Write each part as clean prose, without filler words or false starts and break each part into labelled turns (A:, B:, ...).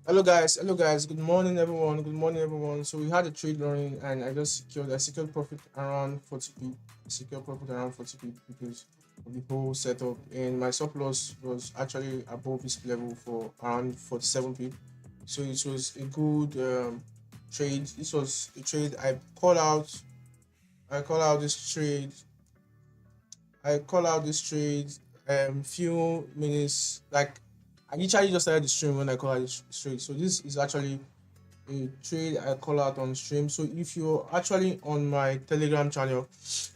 A: Hello guys, good morning everyone. So we had a trade running and I secured profit around 40p. I secured profit around 40p because of the whole setup, and my stop loss was actually above this level for around 47p. So it was a good trade. This was a trade I call out this trade I call out this trade few minutes, like I literally just started the stream when I call out this trade. So this is actually a trade I call out on stream. So if you're actually on my Telegram channel,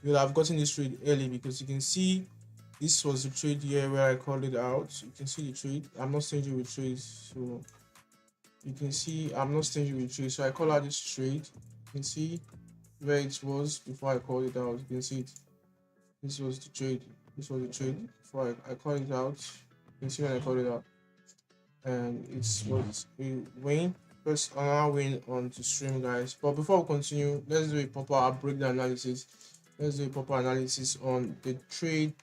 A: you'll have gotten this trade early because you can see this was the trade here where I called it out. You can see the trade. I'm not stingy with trades, so you can see I'm not stingy with trades. So I call out this trade. You can see where it was before I called it out. You can see it. This was the trade. This was the trade before I called it out. You can see when I called it out, and it was a win. First another win on to stream, guys. But before we continue, let's do a proper breakdown analysis. Let's do a proper analysis on the trade,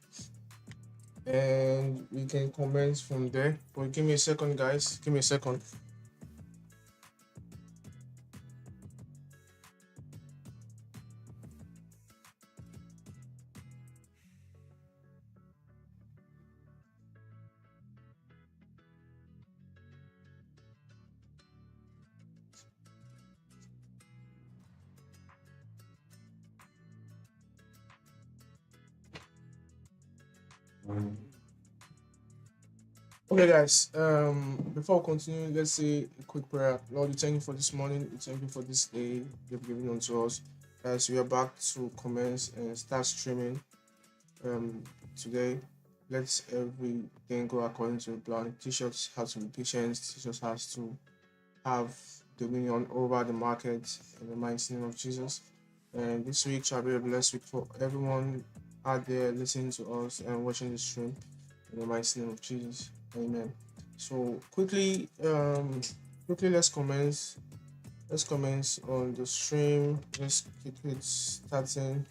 A: and we can comment from there. But give me a second, guys. Give me a second. Okay, guys. Before we continue, let's say a quick prayer. Lord, we thank you for this morning. We thank you for this day you've given unto us. As we are back to commence and start streaming um today, let everything go according to the plan. Teach us how to be patient. Teach us how to have dominion over the market in the mighty name of Jesus. And this week shall be a blessed week for everyone out there listening to us and watching the stream in the mighty name of Jesus. Amen. So quickly let's commence on the stream. Let's keep it starting.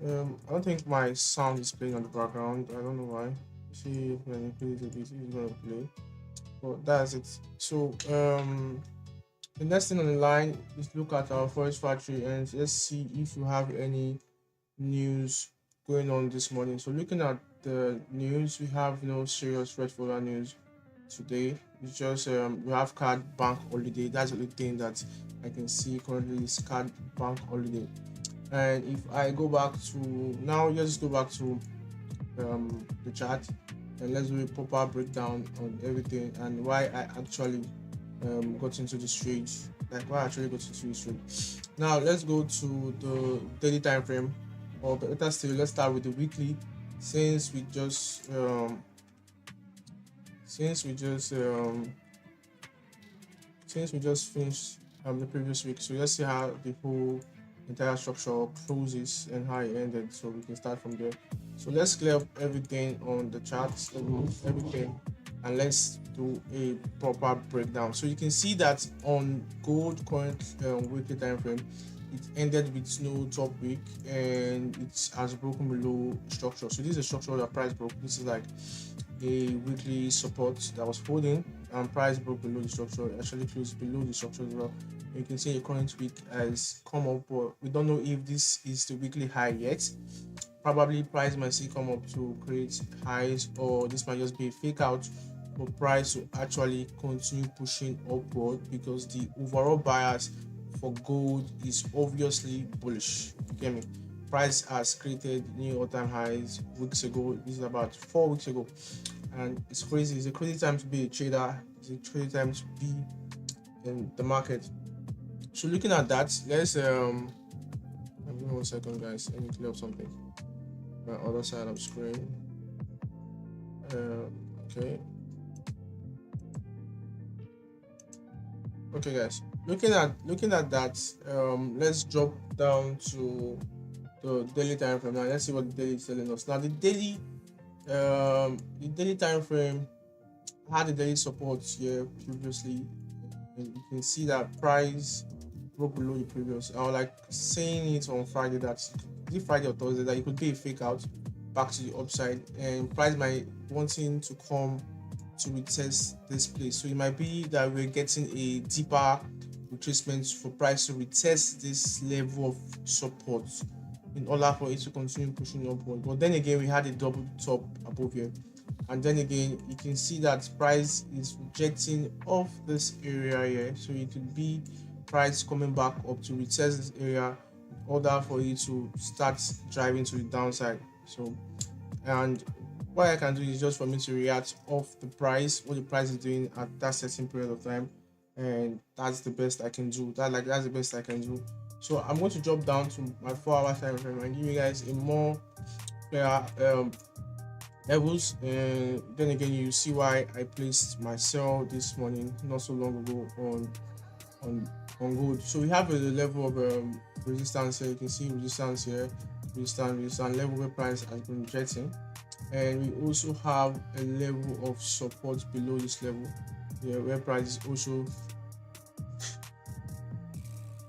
A: I don't think my sound is playing on the background. I don't know why. See if I increase it a bit, it's gonna play. But that's it. So the next thing on the line is look at our forest factory and let's see if you have any news going on this morning. So looking at the news, we have no serious red folder news today. It's just we have card bank holiday. That's the only thing that I can see currently is card bank holiday. And if I go back to now, let's go back to the chart and let's do a proper breakdown on everything and why I actually got into this trade, like why I actually got into this trade. Now let's go to the daily time frame, or better still, let's start with the weekly since we just since we just um, since we just finished the previous week. So let's see how the whole entire structure closes and how it ended, so we can start from there. So let's clear up everything on the charts, everything, and let's do a proper breakdown. So you can see that on gold current weekly time frame, it ended with no top wick and it has broken below structure. So this is a structure that price broke. This is like a weekly support that was holding, and price broke below the structure. It actually closed below the structure as well. You can see the current week has come up, but we don't know if this is the weekly high yet. Probably price might still come up to create highs, or this might just be a fake out for price to actually continue pushing upward because the overall bias for gold is obviously bullish. You get me? Price has created new all-time highs weeks ago. This is about 4 weeks ago, and it's crazy. It's a crazy time to be a trader. It's a crazy time to be in the market. So looking at that, let's give me 1 second, guys. Let me clear up something. My other side of screen. Okay. Okay, guys. Looking at that, let's drop down to the daily time frame now. Let's see what the daily is telling us. Now the daily time frame had the daily support here previously, and you can see that price broke below the previous. I was like saying it on Friday that is Friday or Thursday that it could be a fake out back to the upside, and price might wanting to come to retest this place. So it might be that we're getting a deeper retracement for price to retest this level of support in order for it to continue pushing upward. But then again, we had a double top above here, and then again you can see that price is rejecting off this area here. So it could be price coming back up to retest this area in order for it to start driving to the downside. So, and what I can do is just for me to react off the price, what the price is doing at that certain period of time, and that's the best I can do. That's the best I can do. So I'm going to drop down to my 4-hour time frame and give you guys a more clear levels. And then again, you see why I placed my sell this morning not so long ago on gold. So we have a level of resistance here. You can see resistance here, resistance level where price has been rejecting, and we also have a level of support below this level here where price is also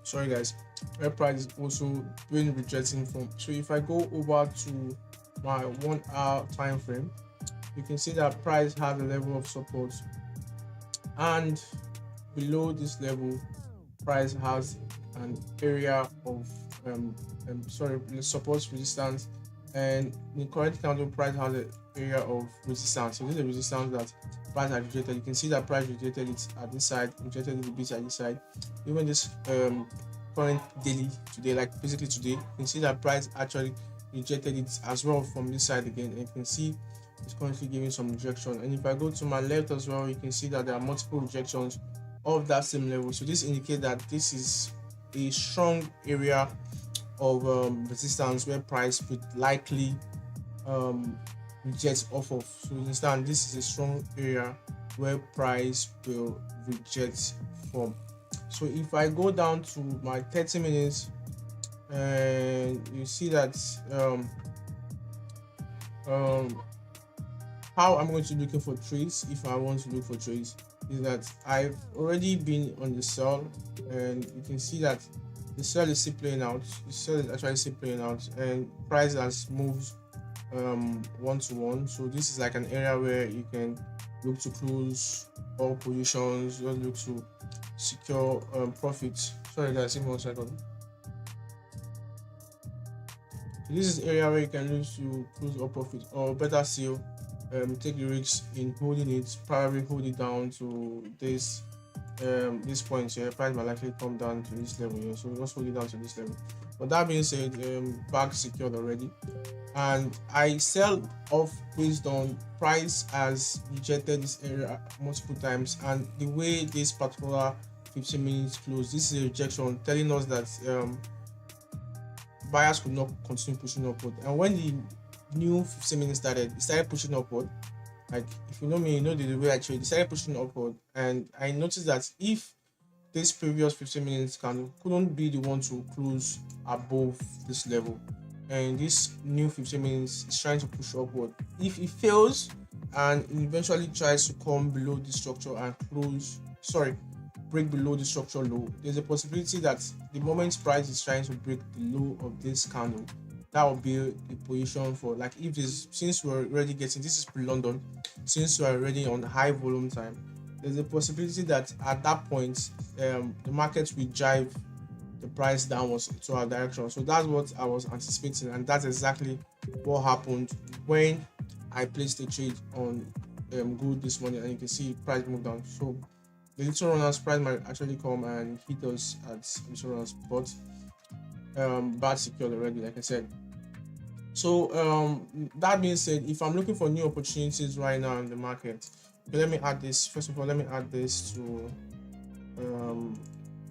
A: sorry guys, where price is also being rejecting from. So if I go over to my 1-hour time frame, you can see that price has a level of support, and below this level price has an area of support resistance, and the current candle price has an area of resistance. So this is the resistance that price has rejected. You can see that price rejected it at this side, rejected it a bit at this side. Even this current daily today, like basically today, you can see that price actually rejected it as well from this side again, and you can see it's currently giving some rejection. And if I go to my left as well, you can see that there are multiple rejections of that same level. So this indicates that this is a strong area of resistance where price would likely reject off of. So you understand, this is a strong area where price will reject from. So if I go down to my 30 minutes, and you see that how I'm going to be looking for trades if I want to look for trades is that I've already been on the sell, and you can see that the sell is still playing out. The sell is actually still playing out, and price has moved 1-to-1. So this is like an area where you can look to close all positions, just look to secure profits. Sorry guys, give me 1 second. This is area where you can look to close all profits, or better still, take the risk in holding it, probably hold it down to this point here. Price might likely come down to this level here, so just hold it down to this level. But that being said, bag secured already, and I sell off based on price has rejected this area multiple times, and the way this particular 15 minutes close, this is a rejection telling us that buyers could not continue pushing upward. And when the new 15 minutes started, it started pushing upward. Like, if you know me, you know the way I trade, it started pushing upward, and I noticed that if this previous 15 minutes candle couldn't be the one to close above this level, and this new 15 minutes is trying to push upward, if it fails and eventually tries to come below the structure and break below the structure low, there's a possibility that the moment price is trying to break the low of this candle, that will be the position for, like, if this, since we're already getting, this is pre-London, since we're already on high volume time, there's a possibility that at that point the market will drive the price downwards to our direction. So that's what I was anticipating, and that's exactly what happened when I placed a trade on gold this morning, and you can see price move down. So the little runners price might actually come and hit us at little runners, but bad secured already, like I said. So that being said, if I'm looking for new opportunities right now in the market, okay, let me add this. First of all, let me add this to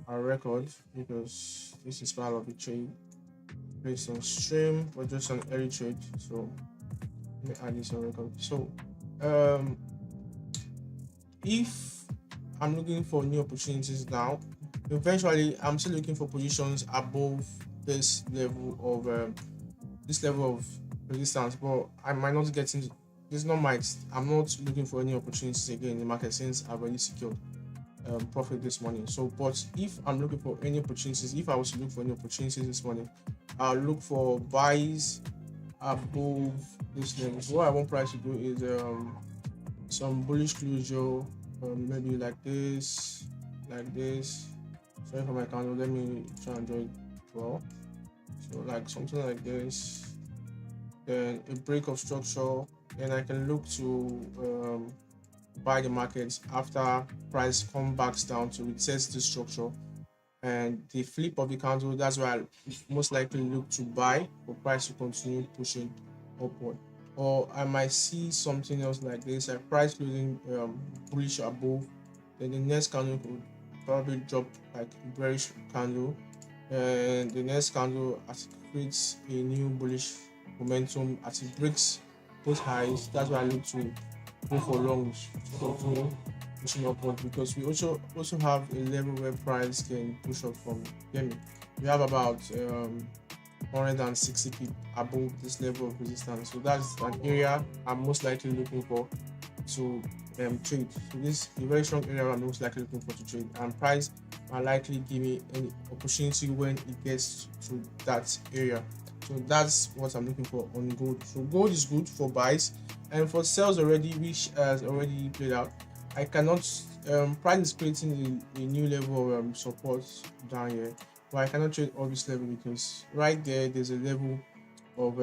A: our record, because this is part of the trade based on stream or just an early trade. So let me add this on record. So if I'm looking for new opportunities now, eventually I'm still looking for positions above this level of resistance, but I might not get into this. I'm not looking for any opportunities again in the market since I've already secured profit this morning. So, but if I'm looking for any opportunities, if I was to look for any opportunities this morning, I'll look for buys above this level. So what I want price to do is some bullish closure, maybe like this, like this. Sorry for my candle, let me try and draw it well. So like something like this, then a break of structure, and I can look to buy the markets after price come back down to retest the structure, and the flip of the candle, that's why I most likely look to buy for price to continue pushing upward. Or I might see something else like this, like price closing bullish above, then the next candle could probably drop like a bearish candle, and the next candle as it creates a new bullish momentum as it breaks both highs. That's why I look to go for longs to continue pushing upward, because we also have a level where price can push up from. Get me? We have about 160 pip above this level of resistance, so that's an area I'm most likely looking for to trade. So this is a very strong area I'm most likely looking for to trade, and price are likely give me any opportunity when it gets to that area. So that's what I'm looking for on gold. So gold is good for buys, and for sales already, which has already played out. I cannot price is creating a new level of support down here, but I cannot trade all this level because right there's a level of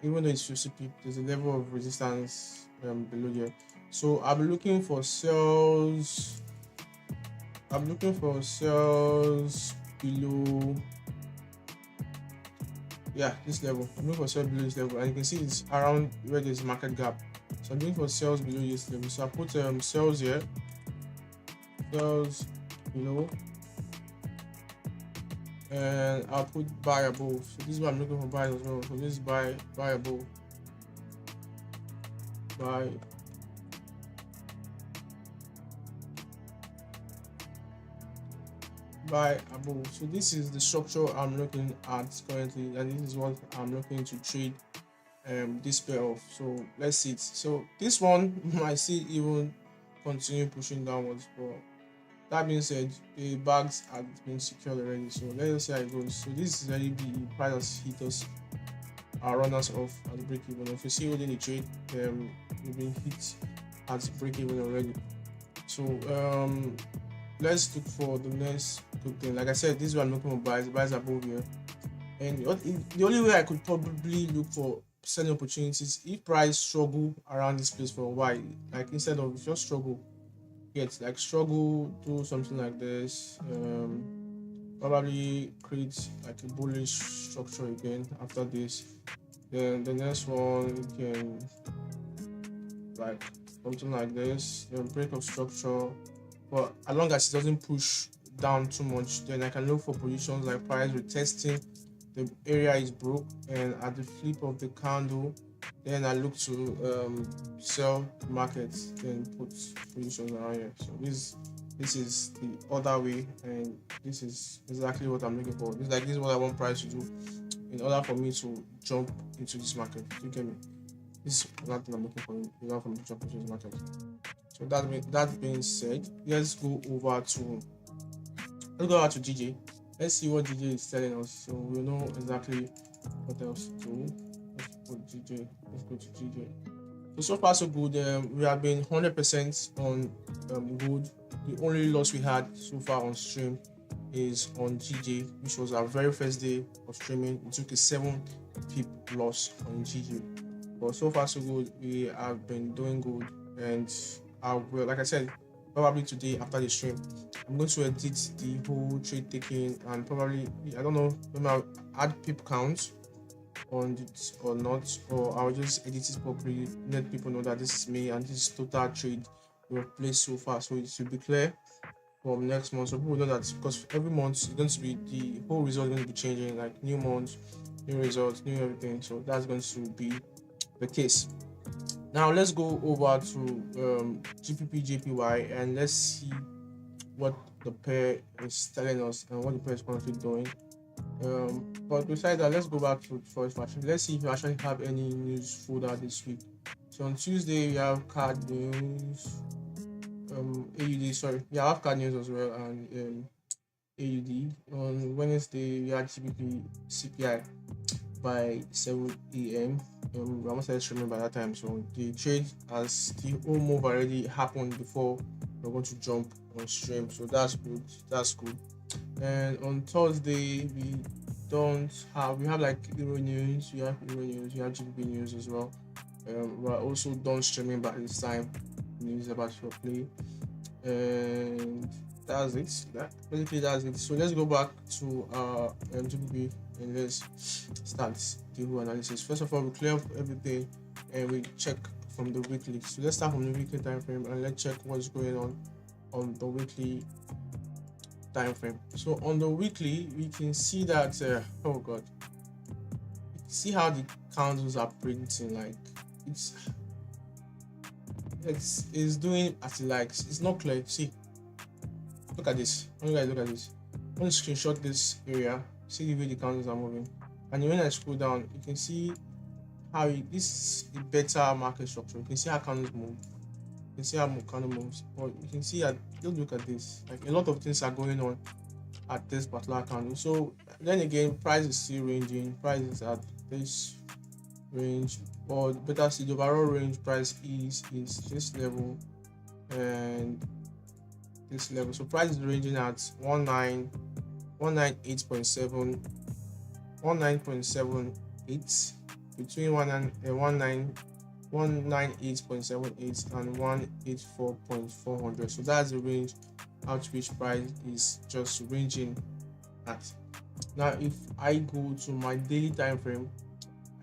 A: even though it's 50 pip, there's a level of resistance below here. So I'm looking for sales. I'm looking for sales below, yeah, this level. I'm looking for sales below this level, and you can see it's around where there's market gap. So I'm looking for sales below this level. So I put sales here, sales below, and I'll put buy above. So this is what I'm looking for, buy as well. So this is buy above, buy above. So this is the structure I'm looking at currently, and this is what I'm looking to trade this pair of. So let's see it. So this one might see even continue pushing downwards, but that being said, the bags have been secured already. So let's see how it goes. So this is already the price has hit us, our runners off at the break even. If you see within the trade, we've been hit at the break even already. So let's look for the next good thing. Like I said, this is what I'm looking for, buys above here. And the only way I could probably look for selling opportunities, if price struggle around this place for a while, like instead of just struggle, struggle, do something like this, probably create like a bullish structure again after this. Then the next one can like something like this, then break of structure, but as long as it doesn't push down too much, then I can look for positions like price retesting the area is broke, and at the flip of the candle, then I look to sell markets, then put positions around here. So this is the other way, and this is exactly what I'm looking for. This is what I want price to do in order for me to jump into this market. You get me? This is another thing I'm looking for in order for me to jump into this market. So that being said, let's go over to GJ. Let's see what GJ is telling us, so we'll know exactly what else to do. Let's put GJ. Let's go to GJ. So far so good. We have been 100% on good. The only loss we had so far on stream is on GJ, which was our very first day of streaming. We took a 7 pip loss on GJ, but so far so good. We have been doing good, and I will, like I said, probably today after the stream, I'm going to edit the whole trade taking, and probably, I don't know, maybe I'll add pip count on it or not, or I'll just edit it properly, let people know that this is me and this is total trade we have placed so far, so it should be clear from next month, so people know that, because every month it's going to be, the whole result is going to be changing, like new month, new results, new everything. So that's going to be the case. Now let's go over to GPP JPY, and let's see what the pair is telling us and what the pair is currently doing. But besides that, let's go back to FOREX Fashion. Let's see if we actually have any news folder this week. So on Tuesday we have card news, AUD. Sorry, we have card news as well, and AUD. On Wednesday we had GBP CPI. by 7 a.m. We almost started streaming by that time, so the trade as the whole move already happened before we're going to jump on stream. So that's good. That's good. And on Thursday we have like Euro news, we have GBP news as well. We're also done streaming by this time. News about your play, and that's it. That's it. So let's go back to GBP and let's start the whole analysis. First of all, we clear up everything and we check from the weekly. So let's start from the weekly time frame and let's check what's going on the weekly time frame. So on the weekly, we can see that oh god, see how the candles are printing. Like it's doing as it likes. It's not clear. See, look at this. You guys look at this. I want to screenshot this area. See the way the candles are moving. And when I scroll down, you can see how this is a better market structure. You can see how candles move. You can see how candle moves. But you can see that. Don't look at this. Like a lot of things are going on at this particular candle. So then again, price is still ranging. Price is at this range, but better see the overall range price is this level and this level. So price is ranging at 198.7 19.78 between 198.78 and 184.400. So that's the range at which price is just ranging at. Now if I go to my daily time frame,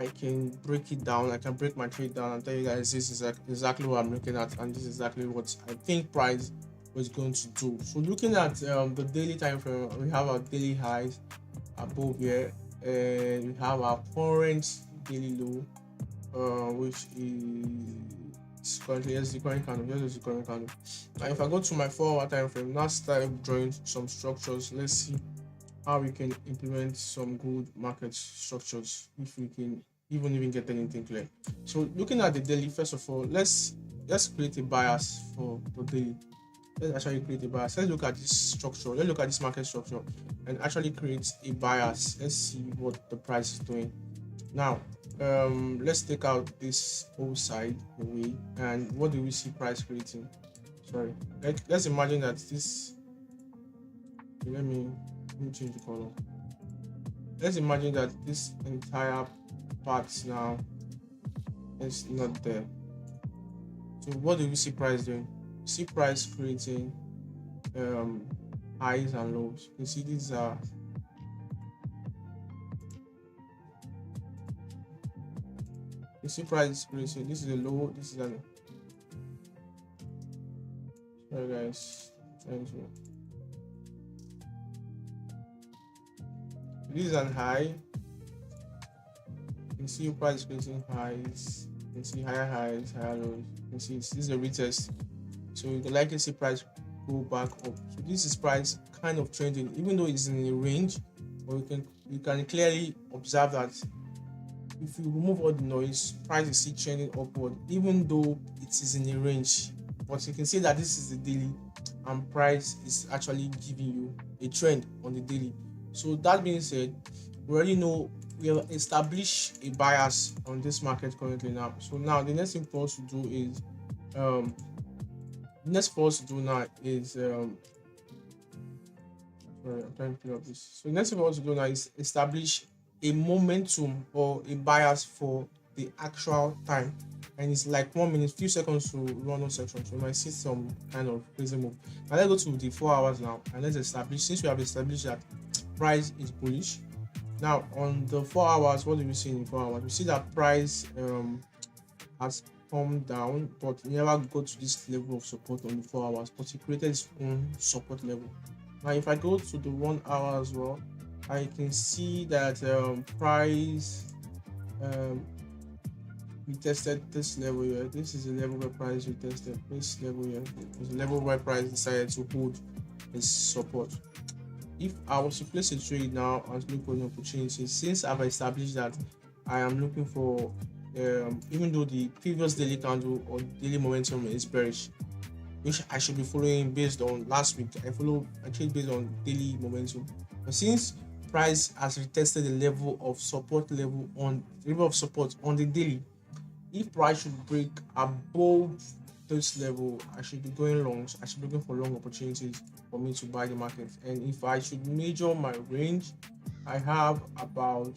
A: I can break it down. I can break my trade down and tell you guys this is exactly what I'm looking at, and this is exactly what I think price was going to do. So looking at the daily time frame, we have our daily highs above here, and we have our current daily low, which is currently the current candle. Here's the current candle. Now if I go to my 4-hour time frame, now start drawing some structures. Let's see how we can implement some good market structures, if we can even get anything clear. So looking at the daily, first of all, let's create a bias for the daily. Let's actually create a bias. Let's look at this structure. Let's look at this market structure and actually create a bias. Let's see what the price is doing. Now let's take out this whole side away, and what do we see price creating? Sorry, let's imagine that this, let me change the color. Let's imagine that this entire part now is not there. So what do we see price doing? See price creating highs and lows. You see these are price creating. This is a low, this is an, sorry guys, this is an high. You can see price creating highs. You can see higher highs, higher lows. You can see this is a retest. So you can likely see price go back up. So this is price kind of trending, even though it's in a range. But you can clearly observe that if you remove all the noise, price is still trending upward, even though it is in a range. But you can see that this is the daily, and price is actually giving you a trend on the daily. So that being said, we already know we have established a bias on this market currently now. So now the next thing for us to do is sorry, I'm trying to clear up this. So the next thing for us to do now is establish a momentum or a bias for the actual time, and it's like 1 minute, few seconds to run on section. So you might see some kind of crazy move. Now let's go to the 4 hours now, and let's establish, since we have established that price is bullish. Now on the 4 hours, what do we see in 4 hours? We see that price has come down, but never got to this level of support on the 4 hours, but it created its own support level. Now if I go to the 1 hour as well, I can see that price we tested this level here. This is the level where price we tested. This level here is the level where price decided to hold its support. If I was to place a trade now and look for an opportunity, since I've established that I am looking for even though the previous daily candle or daily momentum is bearish, which I should be following based on last week, I trade based on daily momentum. But since price has retested the level of support on the daily. If price should break above this level, I should be going longs. I should be looking for long opportunities for me to buy the market. And if I should measure my range, I have about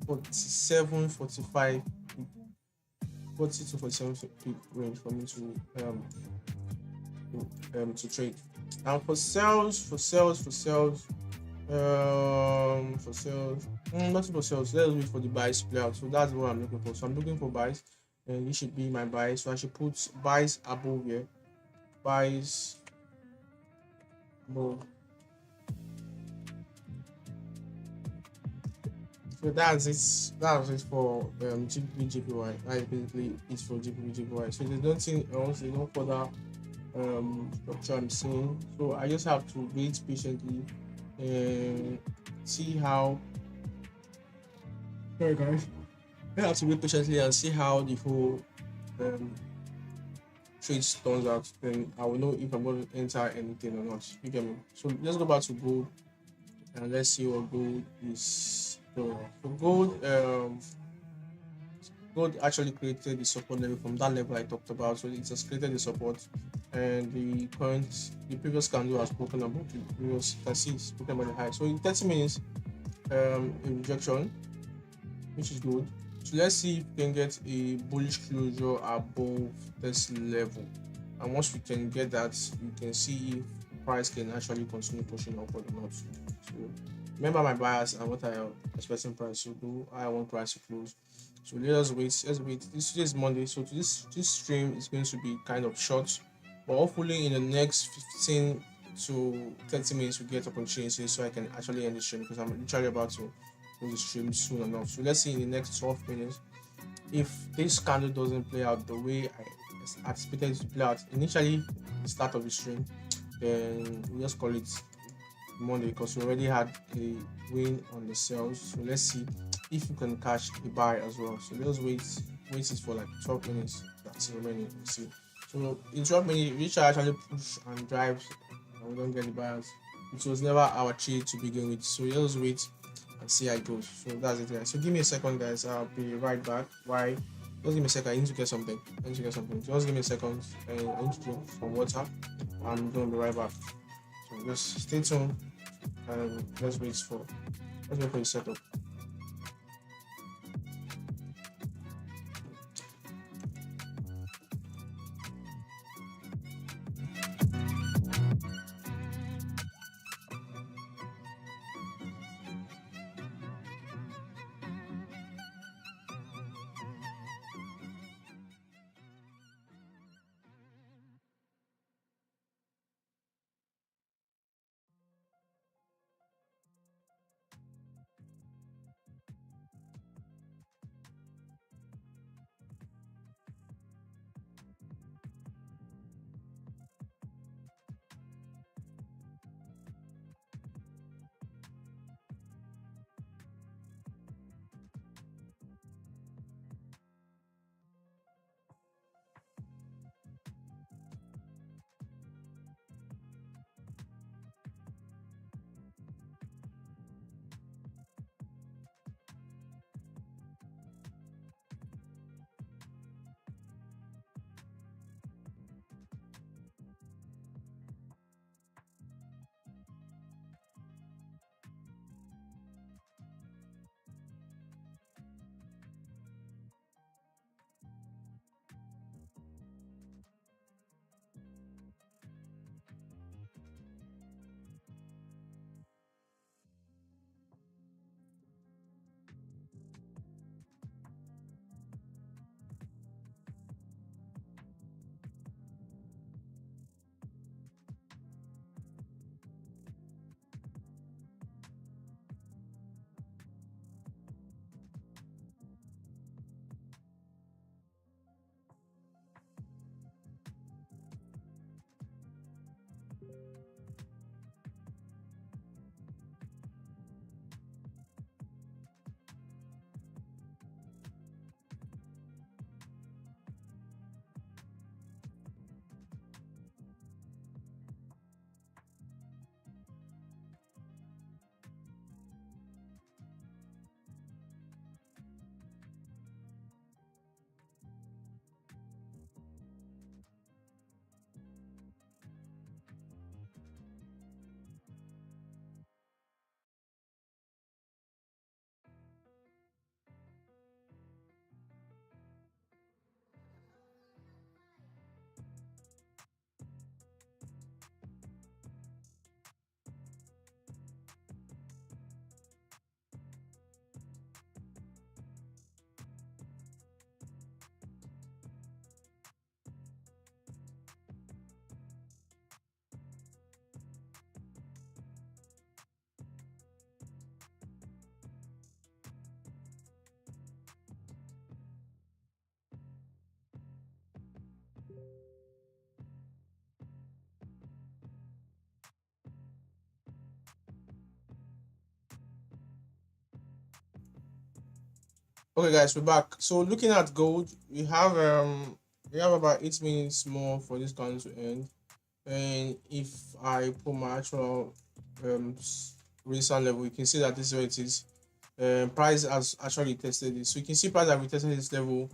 A: 47, 45, 40 to 47 range for me to trade. And for sales, not for sales. Let's wait for the buys to play out. So that's what I'm looking for. So I'm looking for buys, and this should be my buys. So I should put buys above here. Buys above. So that's it for GBP GPY. That is basically it for GBP GPY. So there's nothing else. There's no further structure I'm seeing. So I just have to wait patiently and see how. Sorry guys. I have to wait patiently and see how the whole um, trade turns out. Then I will know if I'm going to enter anything or not. You get me? So let's go back to gold and let's see what gold is. So gold actually created the support level from that level I talked about. So it has created the support, and the previous candle has spoken about the previous. You can see it's spoken about the high. So in 30 minutes, a rejection, which is good. So let's see if we can get a bullish closure above this level. And once we can get that, we can see if price can actually continue pushing upward or not. So remember my bias and what I am expecting price to do. I want price to close. So let us wait. Let's wait. Today is Monday, so this stream is going to be kind of short, but hopefully in the next 15 to 30 minutes we get opportunities so I can actually end the stream because I'm literally about to close the stream soon enough. So let's see in the next 12 minutes if this candle doesn't play out the way I anticipated it to play out initially the start of the stream, then we just call it Monday because we already had a win on the sales. So let's see if you can catch a buy as well. So let's wait it for like 12 minutes. That's remaining. We'll see. So in 12 minutes, which I actually push and drive and we don't get the buyers. It was never our trade to begin with. So let's wait and see how it goes. So that's it, guys. So give me a second, guys. I'll be right back. Why? Just give me a second. I need to get something. Just give me a second. I need to drink some water. I'm gonna be right back. So just stay tuned and let's wait for the setup. Okay, guys, we're back. So looking at gold, we have about 8 minutes more for this count to end. And if I put my actual resistance level, you can see that this is where it is. Price has actually tested this, so you can see price have retested this level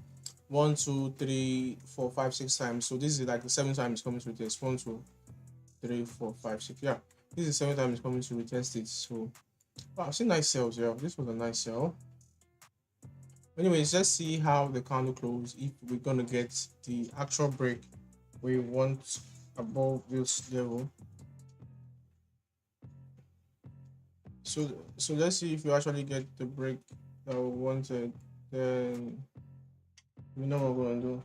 A: one, two, three, four, five, 6 times. So this is like the 7 times coming to retest. One, two, three, four, five, six. Yeah, this is 7 times coming to retest it. So wow, I've seen nice sales. Yeah, this was a nice sell. Anyways, let's see how the candle close. If we're gonna get the actual break we want above this level. So let's see if you actually get the break that we wanted. Then we know what we're gonna do.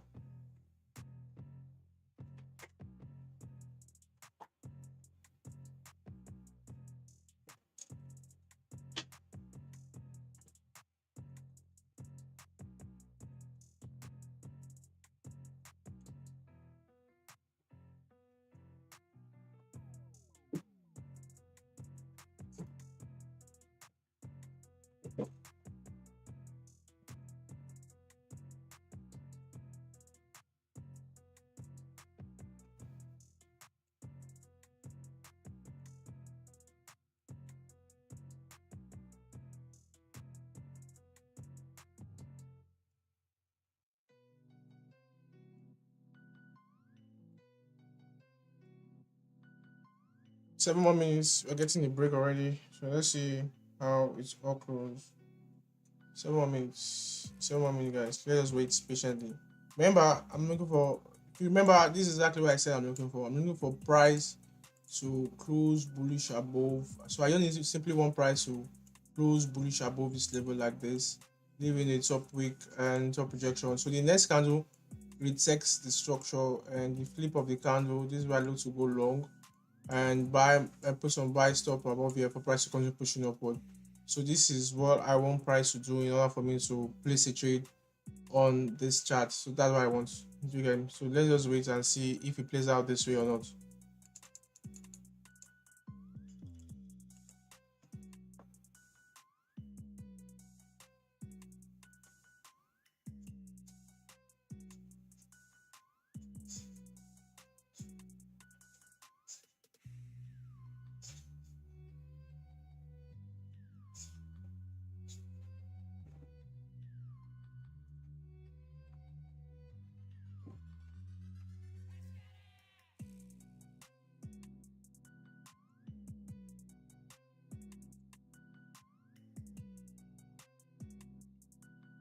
A: 7 more minutes. We're getting the break already. So let's see how it's all closed. 7 more minutes. 7 more minutes, guys. Let us wait patiently. Remember, I'm looking for. If you remember, this is exactly what I said I'm looking for. I'm looking for price to close bullish above. So I only simply want price to close bullish above this level like this, leaving a top wick and top projection. So the next candle retexts the structure and the flip of the candle. This is where I look to go long and buy and put some buy stop above here for price to continue pushing upward. So this is what I want price to do in order for me to place a trade on this chart. So that's what I want to do again. So let's just wait and see if it plays out this way or not.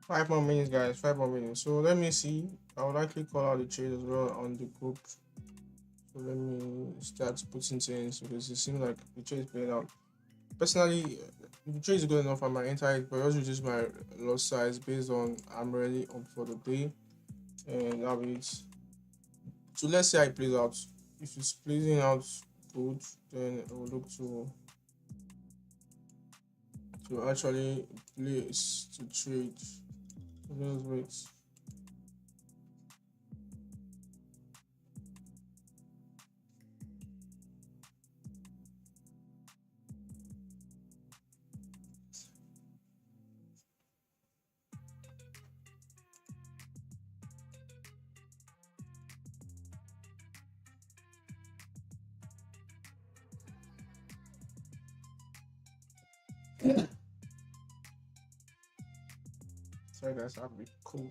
A: 5 more minutes, guys. 5 more minutes. So let me see. I would likely call out the trade as well on the group. So let me start putting things because it seems like the trade is playing out. Personally, if the trade is good enough, I might enter it, but I also reduce my loss size based on I'm ready up for the day, and that means. So let's say I plays out. If it's playing out good, then I will look to actually place to trade. Let's wait. Sorry guys, I'll be cool.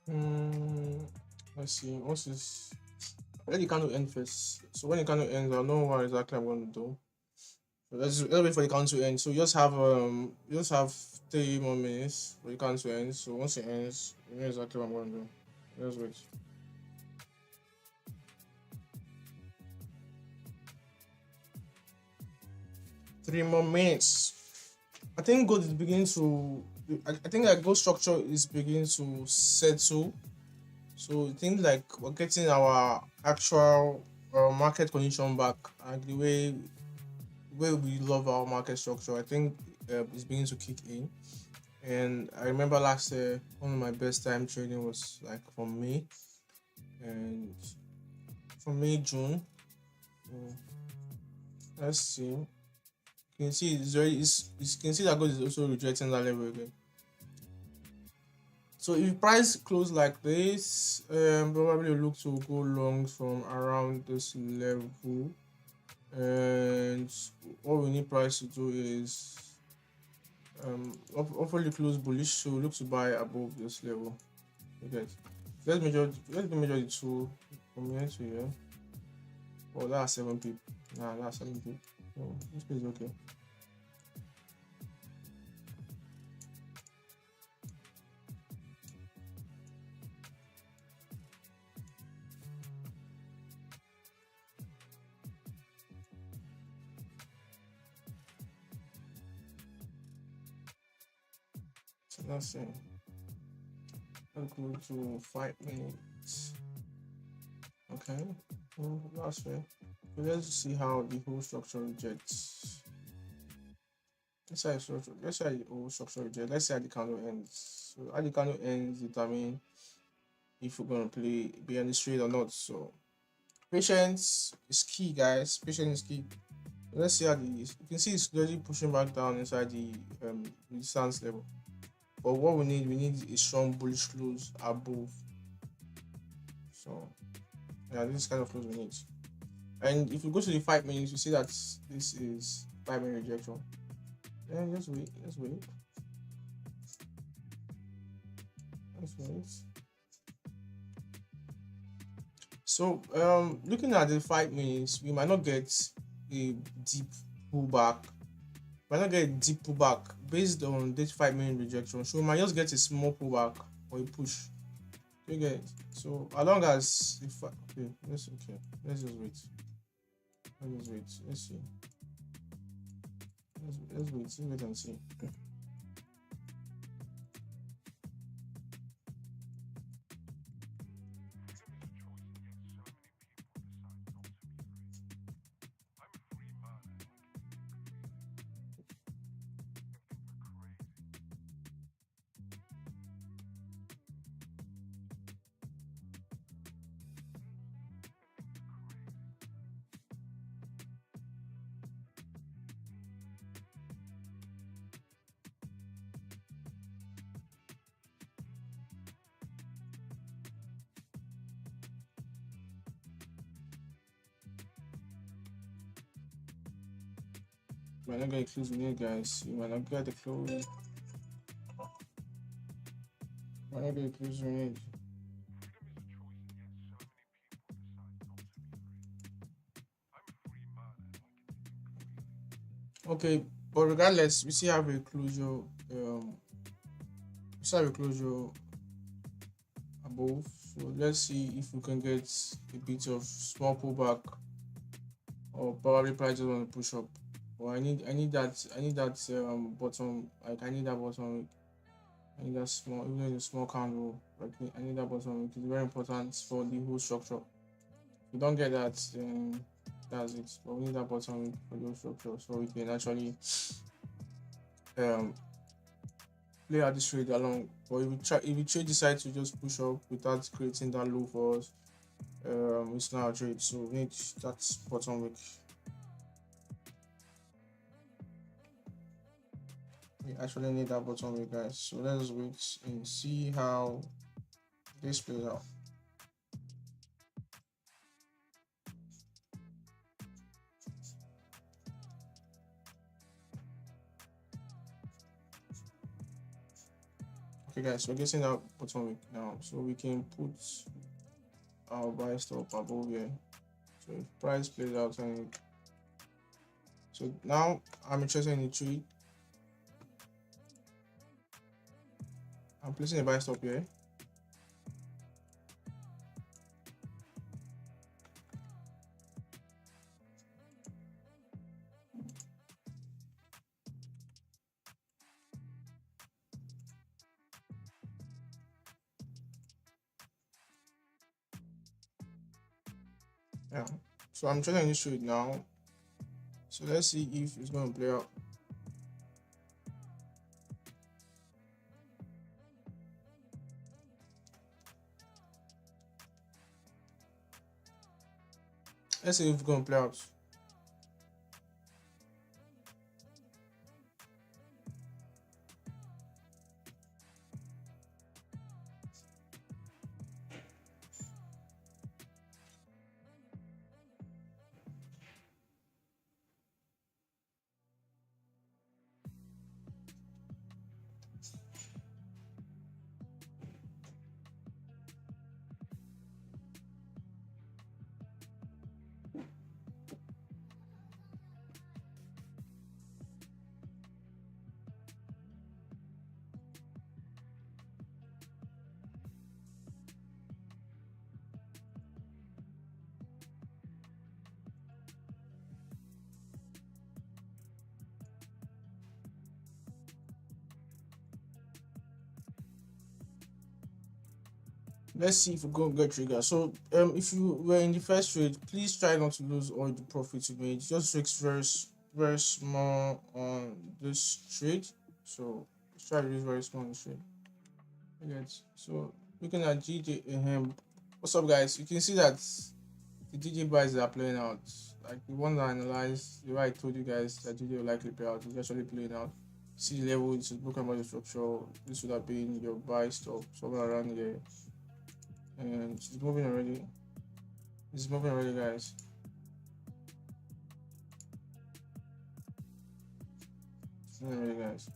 A: Hmm, let's see. Once is let the candle end first. So when the candle ends, I'll know what exactly I'm going to do. So let's wait for the candle to end. So you just have 3 more minutes for the candle to end. So once it ends, you know exactly what I'm going to do. Let's wait. 3 more minutes. I think gold is beginning to. I think that gold structure is beginning to settle. So I think like we're getting our actual market condition back, and the way we love our market structure. I think it's beginning to kick in. And I remember last year, one of my best time trading was like from May, and from May June. So let's see. You can see you can see that gold is also rejecting that level again. So if price close like this, probably look to go long from around this level. And what we need price to do is hopefully close bullish, so look to buy above this level. Okay, let's measure the two from here to here. Oh, that's 7 pip. Nah, that's 7 pip. Oh, this is okay. So that's it. Let's go to 5 minutes. Okay, that's fair. So let's see how the whole structure rejects. Let's say the whole structure rejects. Let's say how the candle ends. So how the candle ends determine if we're gonna be on this trade or not. So patience is key, guys. Patience is key. Let's see how you can see it's slowly pushing back down inside the resistance level. But what we need a strong bullish close above. So yeah, this is kind of close we need. And if you go to the 5 minutes, you see that this is 5 minute rejection. Yeah, just wait, just wait, just wait. So looking at the 5 minutes, we might not get a deep pullback. Might not get a deep pullback based on this 5 minute rejection. So we might just get a small pullback or a push. You get it? So as long as if okay, let's just wait. Let's just wait. Let's see. Let's wait and see. You might not get a close with it, guys. You might not get the close. You might not get a close with it. Okay, but regardless, we still have a closure. We still have a closure above. So let's see if we can get a bit of small pullback, or probably prices want to push up. Or I need that bottom. Like I need that bottom. I need that small, even though it's a small candle. Like I need that bottom. It is very important for the whole structure. If we don't get that, then that's it. But we need that bottom for the whole structure, so we can actually um play out this trade along. But if we trade decide to just push up without creating that low for us, it's not a trade. So we need that bottom wick. We actually need that bottom wick, guys. So let's wait and see how this plays out. Okay guys, we're getting that bottom wick now, so we can put our buy stop above here. So if price plays out, and so now I'm interested in the trade. I'm placing a buy stop here. Yeah, so I'm trading this trade now. So let's see if it's going to play out. Let's see if it's going to play out. Let's see if we go get trigger. So if you were in the first trade, please try not to lose all the profits you made. Just risk very small on this trade. So let's try to risk very small on this trade. Okay, so looking at GJ, what's up guys? You can see that the GJ buys are playing out. Like the one that I analyzed, the way I told you guys that GJ will likely play out, is actually playing out. See the level, this is broken by the structure. This would have been your buy stop somewhere around here. And it's moving already. It's moving already, guys. It's moving already, guys.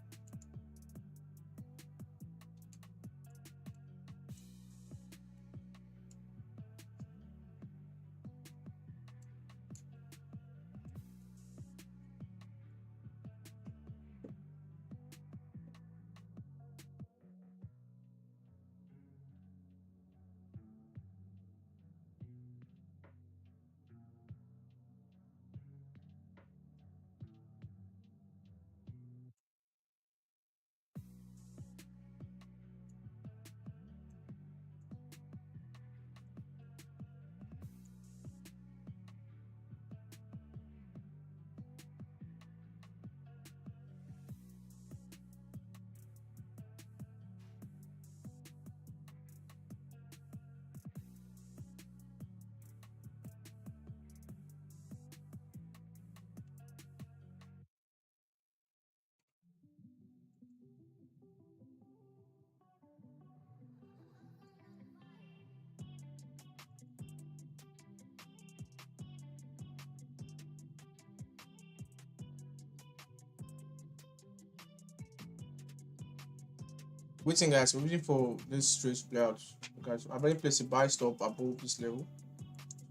A: Waiting, guys. We're waiting for this trade to play out. Guys, I've already placed a buy stop above this level.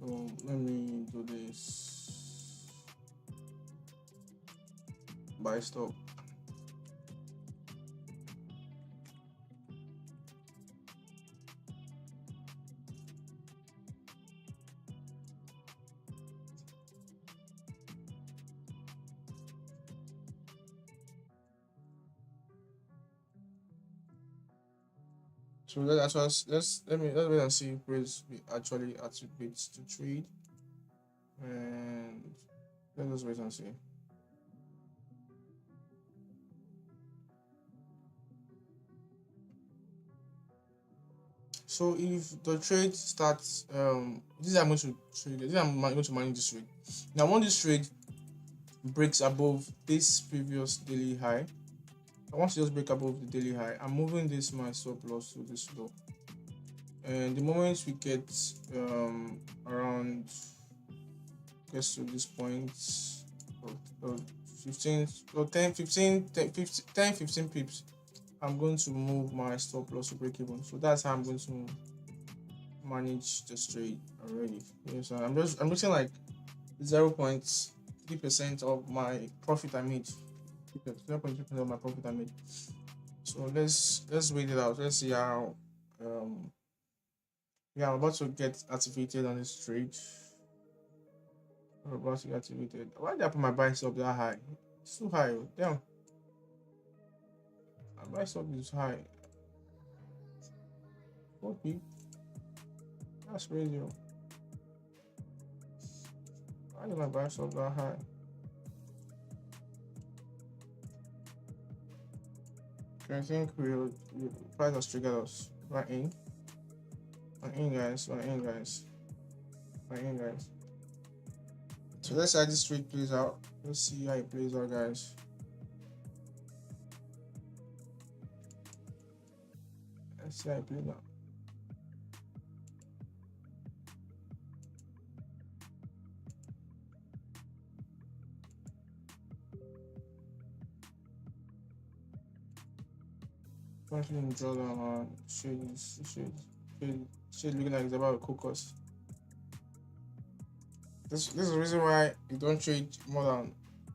A: So let me do this. Buy stop. So let's wait and see if price actually activates to trade, and let's wait and see. So if the trade starts, this is how I'm going to trade. This is how I'm going to manage this trade. Now, when this trade breaks above this previous daily high, I want to just break above the daily high. I'm moving this my stop loss to this low, and the moment we get around gets to this point, or 15 or 10 15 10 15 10 15 pips, I'm going to move my stop loss to break even. So that's how I'm going to manage the trade already. Yes, I'm looking like 0.3% of my profit I made. 0.3% of my profit I made. So let's wait it out. Let's see how yeah, I'm about to get activated on this trade. I'm about to get activated. Why did I put my buy stop that high? It's too high. Damn. My buy stop is high. 4p. That's crazy. Why did my buy stop that high? Okay, I think we'll price has triggered us. Right in. Right in, guys. Right in, guys. Right in, guys. So let's see how this trade plays out. Let's see how it plays out, guys. Let's see how it plays out. Actually, draw down shade looking like it's about to cook us. This is the reason why you don't trade more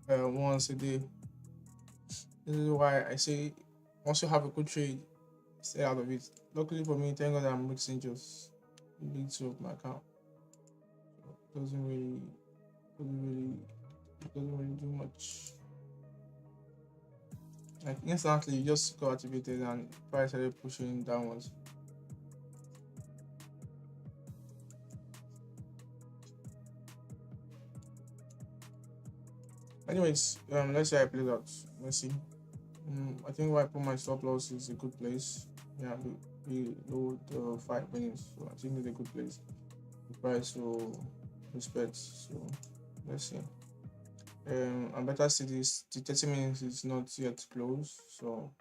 A: than once a day. This is why I say once you have a good trade, stay out of it. Luckily for me, thank God I'm mixing just big two of my account. So it doesn't really do much. Like instantly, you just got activated and price started pushing downwards. Anyways, let's see how I play that. Let's see. I think where I put my stop loss is a good place. Yeah, below the 5 minutes. So I think it's a good place. The price will respect. So let's see. I better see this. The 30 minutes is not yet closed. So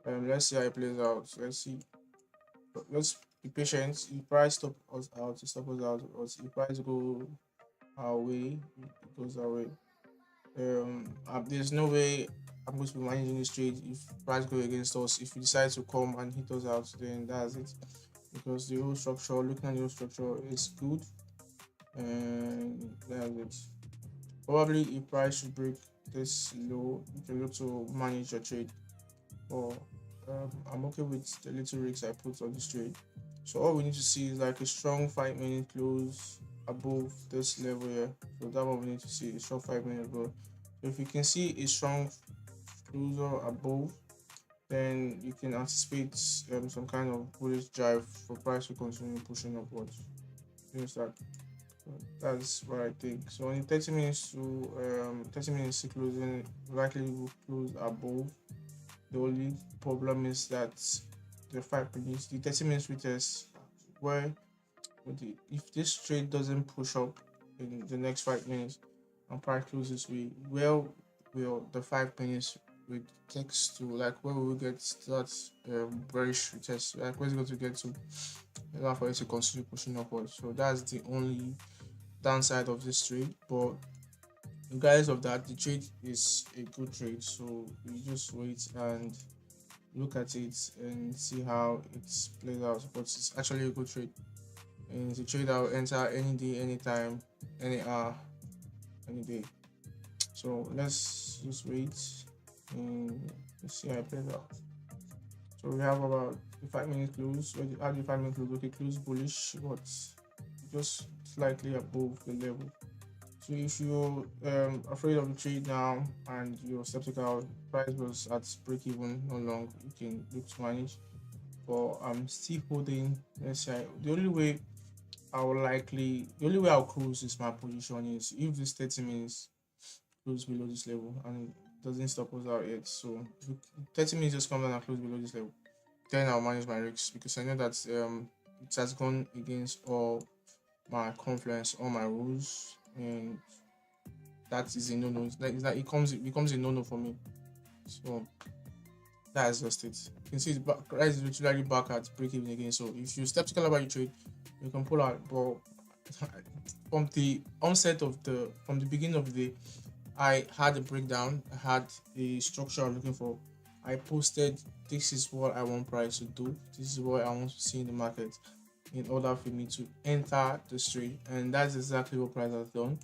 A: let's see how it plays out. Let's see. Let's be patient. If price stop us out, stop us out. Or if price go our way, it goes our way. There's no way I'm going to be managing this trade if price go against us. If we decide to come and hit us out, then that's it. Because the whole structure, looking at the whole structure, is good, and that's it. Probably if price should break this low, you can look to manage your trade. But I'm okay with the little risks I put on this trade. So all we need to see is like a strong 5 minute close above this level here. So that what we need to see, a strong 5 minute above. So if you can see a strong closer above, then you can anticipate some kind of bullish drive for price to continue pushing upwards. You understand? So that's what I think. So in 30 minutes to closing, likely will close above. The only problem is that the 5 minutes, the 30 minutes retest, where if this trade doesn't push up in the next 5 minutes and price closes, where will the 5 minutes with text to, like where we will get that bearish retest, like where's it going to get to in order for it to continue pushing upwards. So that's the only downside of this trade, but regardless of that, the trade is a good trade. So we just wait and look at it and see how it plays out. But it's actually a good trade, and it's a trade that will enter any day, anytime, any hour, any day. So let's just wait and see how it plays out. So we have about the 5 minute close. How the 5 minute close? Okay, close bullish, but just slightly above the level. So if you're afraid of the trade now and you're skeptical, price was at break even no long, you can look to manage. But I'm still holding. Let's say the only way I'll close is my position is if this 30 minutes close below this level and it doesn't stop us out yet. So 30 minutes just come down and close below this level, then I'll manage my risks, because I know that it has gone against all my confluence, all my rules, and that is a no-no. It becomes a no-no for me. So that's just it. You can see it's back, price is literally back at break even again. So if you're skeptical about your trade, you can pull out. But from the beginning of the day, I had a breakdown. I had a structure I'm looking for, I posted this is what I want price to do, this is what I want to see in the market in order for me to enter the trade, and that's exactly what price has done.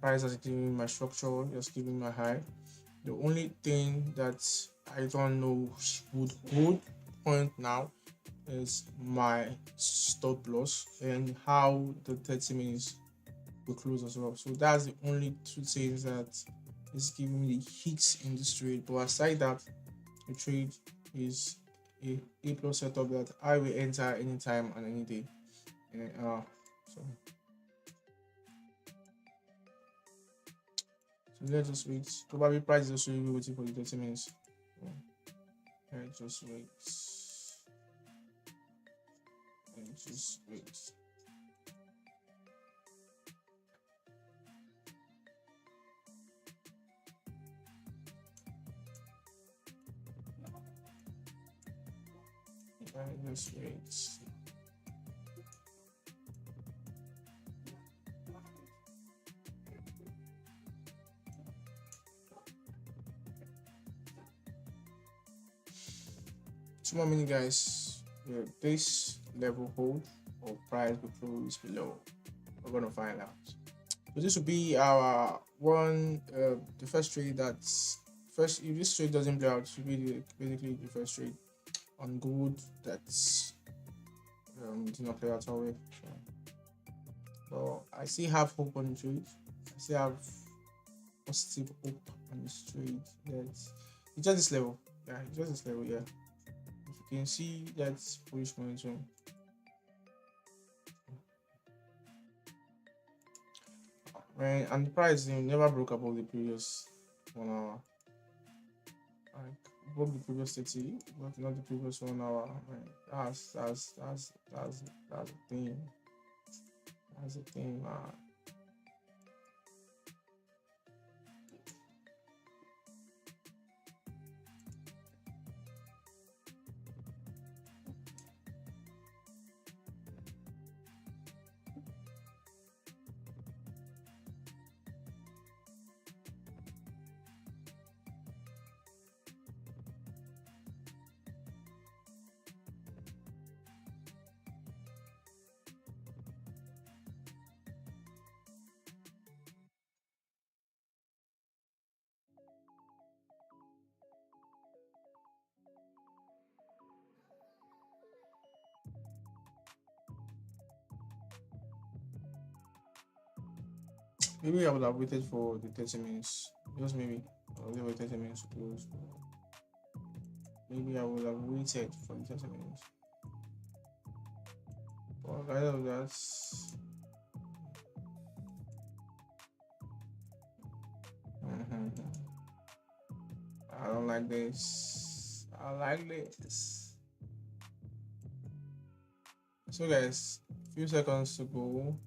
A: Price has given me my structure, just giving my high. The only thing that I don't know would hold point now is my stop loss and how the 30 minutes will close as well. So that's the only two things that is giving me the hicks in this trade. But aside that, the trade is a plus setup that I will enter anytime and any day. And so let's just wait. Probably price is also waiting for the 30 minutes. Let's just wait. Let's just wait. Let's wait. Two more minutes, guys. Yeah, this level hold or price will close below. We're gonna find out. So this will be our one, the first trade that's first. If this trade doesn't play out, it will be basically the first trade on gold that's did not play out all way. So I still have hope on the trade. I still have positive hope on this trade. It's just this level. Yeah, it's just this level. Yeah. You can see that's bullish momentum. Right, and the price never broke above the previous 1 hour. Like broke the previous 30, but not the previous 1 hour. Right. That's the thing. That's the thing, man. Maybe I would have waited for the 30 minutes. Just maybe. I would have waited 30 minutes to close. Maybe I would have waited for the 30 minutes. But I know that's. I don't like this. I like this. So guys, few seconds to go.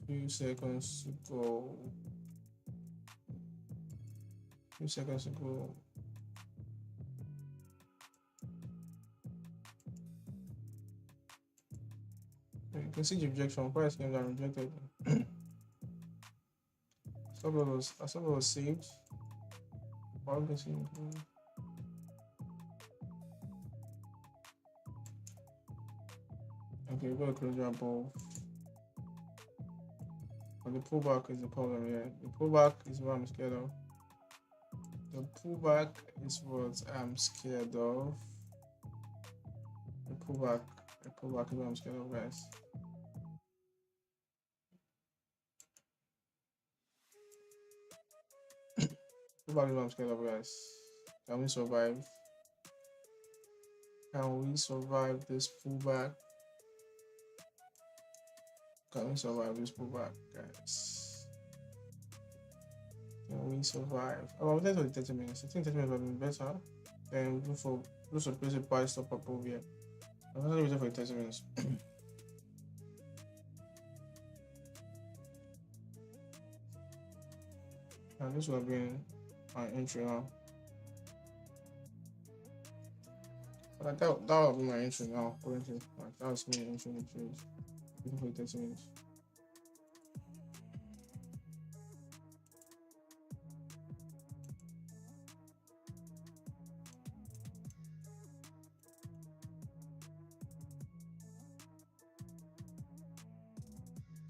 A: Few seconds to go. Few seconds to go. You can see the rejection. Price came down rejected. Stop was saved. Why would see? Okay, we're gonna close your above. But the pullback is the problem here. The pullback is what I'm scared of. The pullback is what I'm scared of. The pullback is what I'm scared of, guys. Pullback is what I'm scared of, guys. Can we survive? Can we survive this pullback? Can we survive this pullback, guys? Can we survive? Oh, I'm waiting for the 30 minutes. I think 30 minutes would have been better. Then we do some basic buy stop up over here. I'm not waiting for the 30 minutes. And this would have been my entry now. Like that would be my entry now, currently. Like that was me entering the trade. Waiting for the 30 minutes.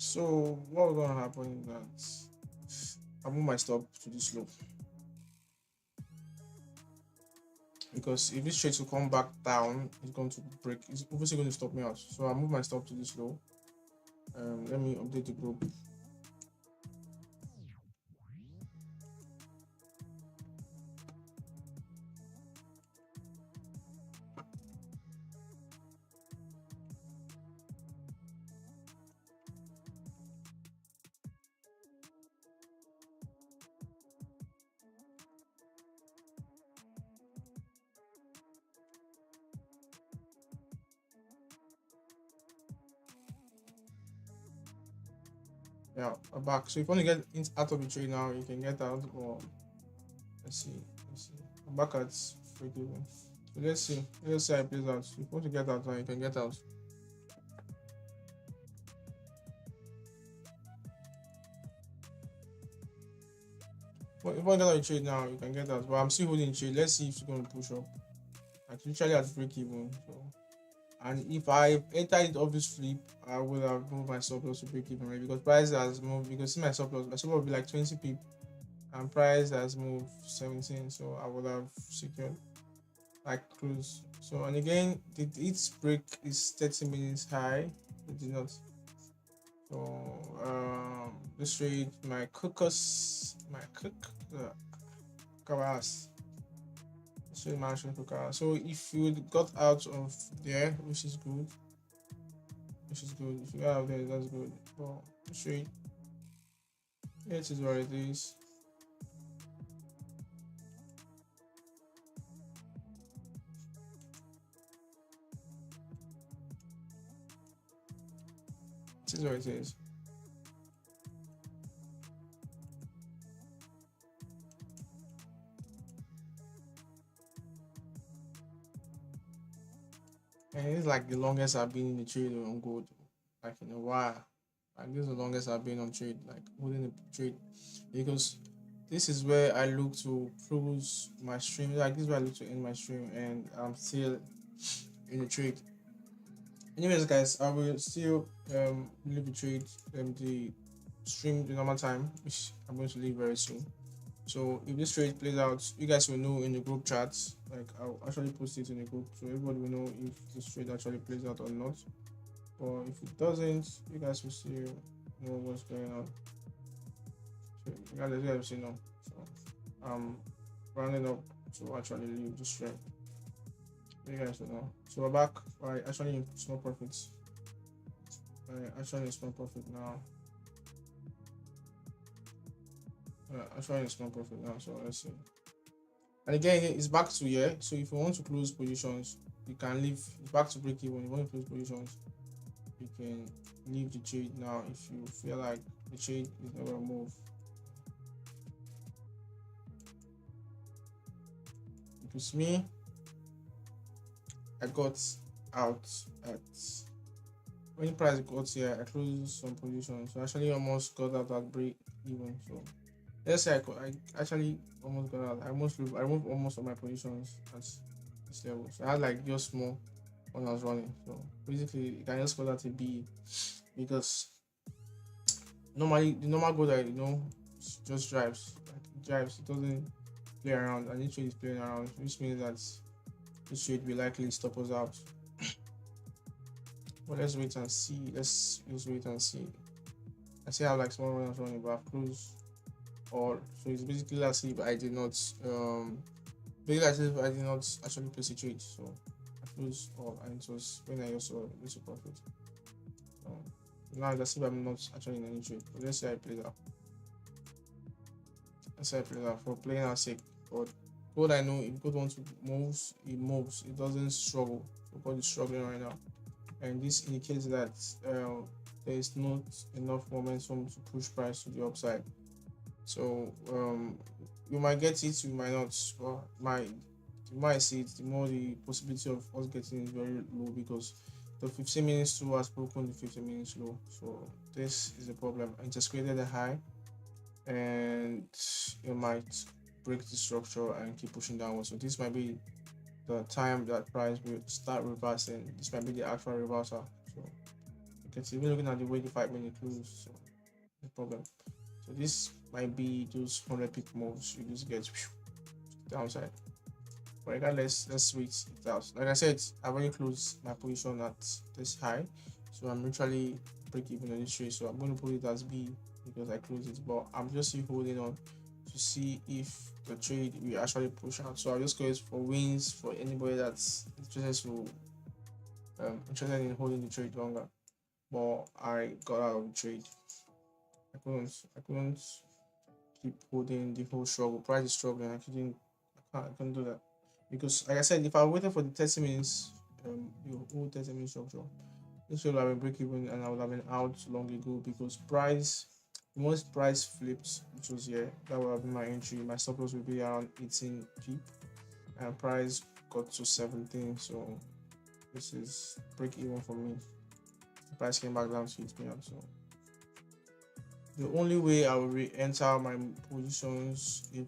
A: So what's gonna happen is that I move my stop to this low, because if this trade to come back down, it's going to break. It's obviously going to stop me out. So I move my stop to this low. Let me update the group. Yeah, I'm back. So if you want to get out of the trade now, you can get out. Or let's see, I'm back at break even. So let's see. Let's see how it plays out. If you want to get out now, you can get out. But if you want to get out of the trade now, you can get out. But I'm still holding trade. Let's see if it's going to push up. Like literally at break even. So, and if I entered it off this flip, I would have moved my stop loss to break even, right? Because price has moved. Because see my stop loss will be like 20 pip, and price has moved 17. So I would have secured like close. So, and again, its break is 30 minutes high. It did not. So this trade my caras. So mansion cooker. So if you got out of there, which is good. If you got out there, that's good. Well, trade. It is what it is. It is what it is. And it's like the longest I've been in the trade on gold, like in a while. Like this is the longest I've been on trade, like holding the trade, because this is where I look to close my stream. Like this is where I look to end my stream, and I'm still in the trade. Anyways, guys, I will still leave the trade the stream the normal time, which I'm going to leave very soon. So if this trade plays out, you guys will know in the group chats. Like I'll actually post it in the group, so everybody will know if this trade actually plays out or not. Or if it doesn't, you guys will still know what's going on. So you guys will see now. So I'm rounding up to actually leave this trade. You guys will know. So we're back. I actually in small profits. I actually in small profit now. Actually in small profit now. So let's see. And again, it's back to here. So if you want to close positions, you can leave. It's back to break even. You want to close positions, you can leave the trade now if you feel like the trade is not gonna move. Because me, I got out at when the price got here, I closed some positions. So I actually almost got out at break even. So let's say I actually almost got out. I removed almost all my positions at this level. So I had like just small when I was running. So basically, you can just call that a B, because normally the normal goal that just drives. Like it drives. It doesn't play around, and each trade is playing around, which means that this trade will likely stop us out. But let's wait and see. Let's just wait and see. I see I have like small runners running, but I've closed all. So it's basically as if I did not actually place a trade. So I closed all, and it was when I also lose a profit. Now let's see if I'm not actually in any trade. But let's say I play that. Let's say I play that for playing our sake. But gold, I know if gold wants to moves, it moves. It doesn't struggle. So gold is struggling right now, and this indicates that there is not enough momentum to push price to the upside. So you might get it, you might not. Well, you might see it, the more the possibility of us getting is very low, because the 15 minutes low has broken the 15 minutes low. So this is a problem. I just created a high, and you might break the structure and keep pushing downward. So this might be the time that price will start reversing. This might be the actual reversal. So you get it. Even looking at the way the 5 minute close, so no problem. So this might be those 100 pick moves you just get downside. But regardless, let's wait it out. Like I said, I've already closed my position at this high, so I'm literally break even on this trade. So I'm going to put it as B because I closed it, but I'm just still holding on to see if the trade will actually push out. So I'll just go for wins for anybody that's interested in holding the trade longer. But I got out of the trade. I couldn't keep holding the whole struggle. Price is struggling. I couldn't do that. Because like I said, if I waited for the 30 minutes, the whole 30 minutes structure, this would have been break even and I would have been out long ago because once price flipped, which was here, that would have been my entry. My stop loss would be around 18 p and price got to 17. So this is break even for me. The price came back down to hit me out. So the only way I will re-enter my positions if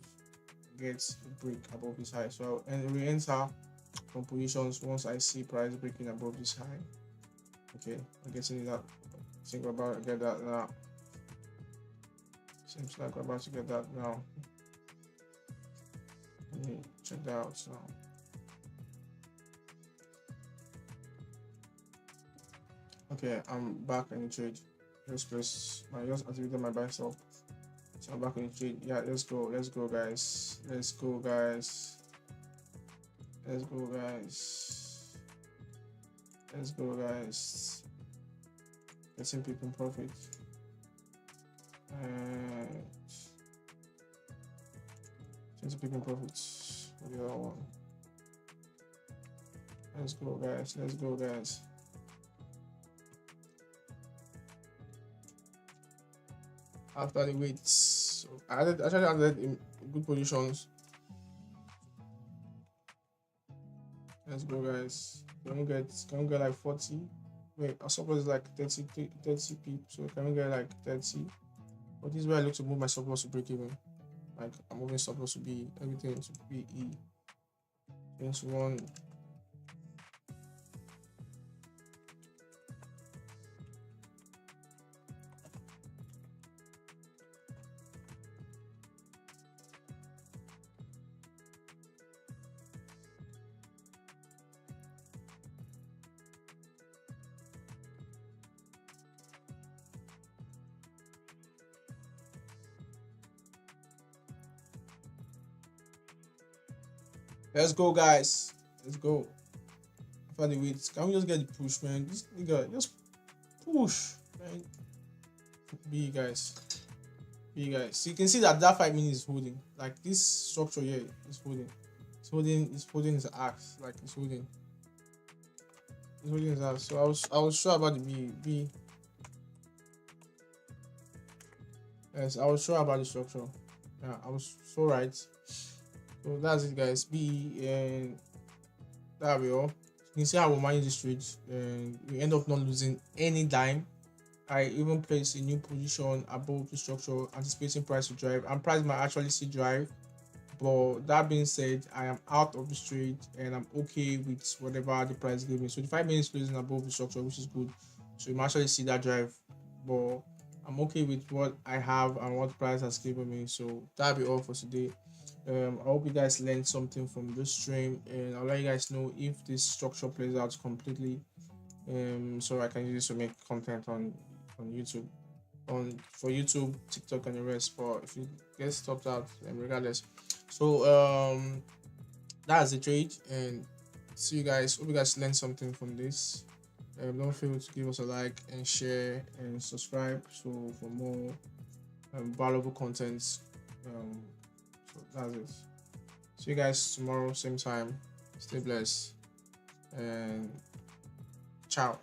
A: gets a break above this high. So I'll re-enter from positions once I see price breaking above this high. Okay, I'm getting that. I think we're about to get that now. Seems like we're about to get that now. Let me check that out now. Okay, I'm back in the trade. Just activated my buy stop. So I'm back in the trade. Yeah, let's go guys. Let's go guys. Getting people profit. And 20 people profits for the other one. Let's go guys. After the weights, so I actually added in good positions. Let's go guys. Can we get like 40? Wait, our support is like 30 p, so can we get like 30? But this is where I look to move my stop loss to break even. Like I'm moving stop loss to be everything to be E. 21. Let's go, guys. Let's go. For the weights, can we just get the push, man? This nigga just push, man. B guys. So you can see that 5 minutes is holding. Like this structure here is holding. It's holding his axe. Like it's holding. It's holding his axe. So I was sure about the B. Yes, I was sure about the structure. Yeah, I was so right. So that's it, guys. B, and that we all. You can see how we manage this trade, and we end up not losing any dime. I even placed a new position above the structure, anticipating price to drive, and price might actually see drive. But that being said, I am out of the trade and I'm okay with whatever the price gave me. So the 5 minutes closing above the structure, which is good. So you might actually see that drive, but I'm okay with what I have and what the price has given me. So that'll be all for today. I hope you guys learned something from this stream, and I'll let you guys know if this structure plays out completely, so I can use it to make content on YouTube, for YouTube, TikTok, and the rest. But if you get stopped out, regardless. So that's the trade, and see you guys. Hope you guys learned something from this. Don't forget to give us a like and share and subscribe, so for more valuable content. So that's it. See you guys tomorrow, same time. Stay blessed and ciao.